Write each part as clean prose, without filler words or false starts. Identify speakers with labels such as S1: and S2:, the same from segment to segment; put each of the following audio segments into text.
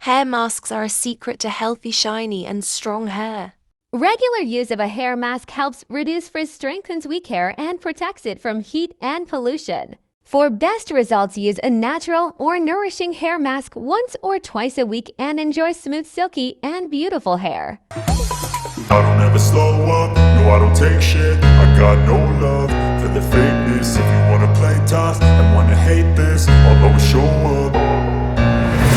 S1: Hair masks are a secret to healthy, shiny, and strong hair.
S2: Regular use of a hair mask helps reduce frizz, strengthens weak hair, and protects it from heat and pollution. For best results, use a natural or nourishing hair mask once or twice a week and enjoy smooth, silky, and beautiful hair.
S3: I don't ever slow up, no I don't take shit. I got no love for the fakeness. If you wanna play tough and wanna hate this, I'll always show up.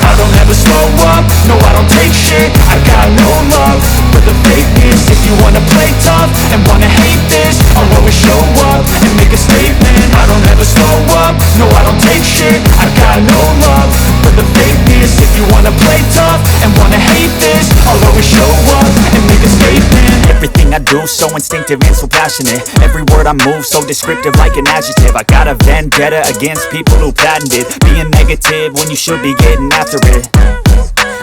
S3: I don't ever slow up, no I don't take shit. I got no love for the fakeness. If you wanna play tough and wanna hate this, I'll always show up and make a statement. I don't ever slow up, no I don't take shit. I got no love for the fakeness. If you wanna play tough and wanna hate this, I'll always show up and make a statement.
S4: Everything I do so instinctive and so passionate. Every word I move so descriptive like an adjective. I got a vendetta against people who patented being negative when you should be getting after it.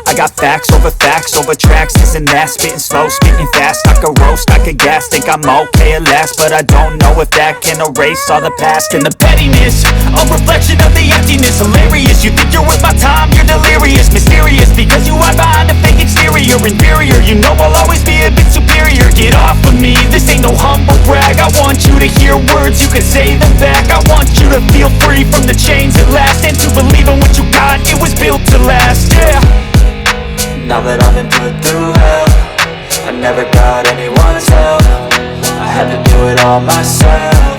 S4: I got facts over tracks, this and that. Spitting slow, spitting fast, I could roast, I could gas. Think I'm okay at last, but I don't know if that can erase all the past. And the pettiness, a reflection of the emptiness. Hilarious, you think you're worth my time, you're delirious. Mysterious, because you hide behind a fake exterior. Inferior, you know I'll always be a bit superior. Get off of me, this ain't no humble brag. I want you to hear words, you can say them back. I want you to feel free from the chains at last, and to believe in what you got, it was built to last, yeah.
S5: Now that I've been put through hell, I never got anyone's help. I had to do it all myself.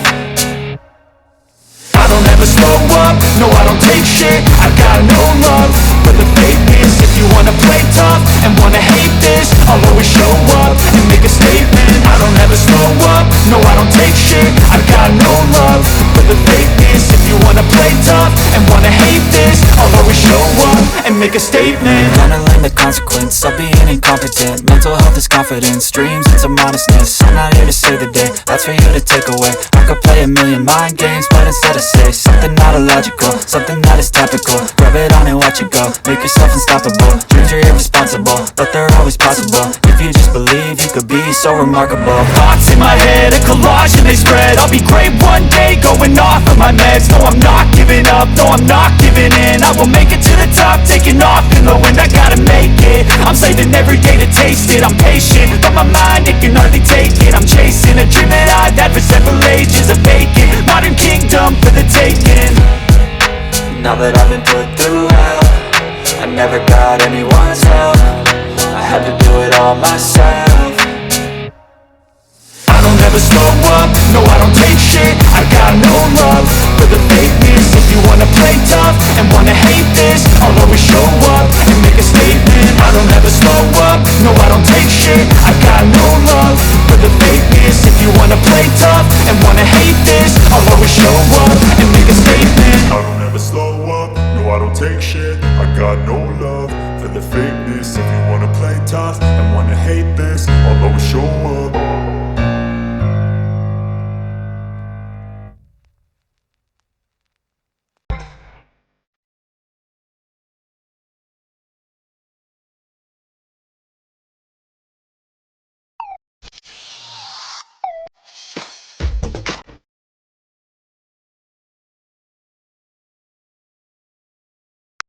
S3: I don't ever slow up, no I don't take shit. I got no love for the fakeness. If you wanna play tough and wanna hate this, I'll always show up and make a statement. I don't ever slow up, no I don't take shit. I got no love for the fakeness. If you wanna play tough and wanna hate this, I'll always show up and make a statement.
S5: Gonna learn the consequence of being incompetent. Mental health is confidence, dreams into modestness. I'm not here to save the day, that's for you to take away. I could play a million mind games, but instead I say something not illogical, something that is topical. Rub it on and watch it go, make yourself unstoppable. Dreams are irresponsible, but they're always possible. If you just believe, you could be so remarkable.
S3: Thoughts in my head, a collage and they spread. I'll be great one day, going off of my meds. No I'm not giving up, no I'm not giving in. I will make it to the top, taking off in the wind. I gotta make it, I'm saving every day to taste it. I'm patient, but my mind, it can hardly take it. I'm chasing a dream that I've had for several ages. A vacant, modern kingdom for the taking.
S5: Now that I've been put through hell, I never got anyone's help. I had to do it all myself.
S3: I don't ever slow up, no I don't take shit. I got no love for the fakeness. If you wanna play tough and wanna hate this, I'll always show up and make a statement. I don't ever slow up, no I don't take shit. I got no love for the fakeness. If you wanna play tough and wanna hate this, I'll always show up and make a statement. I don't ever slow up, no I don't take shit. I got no love for the fakeness.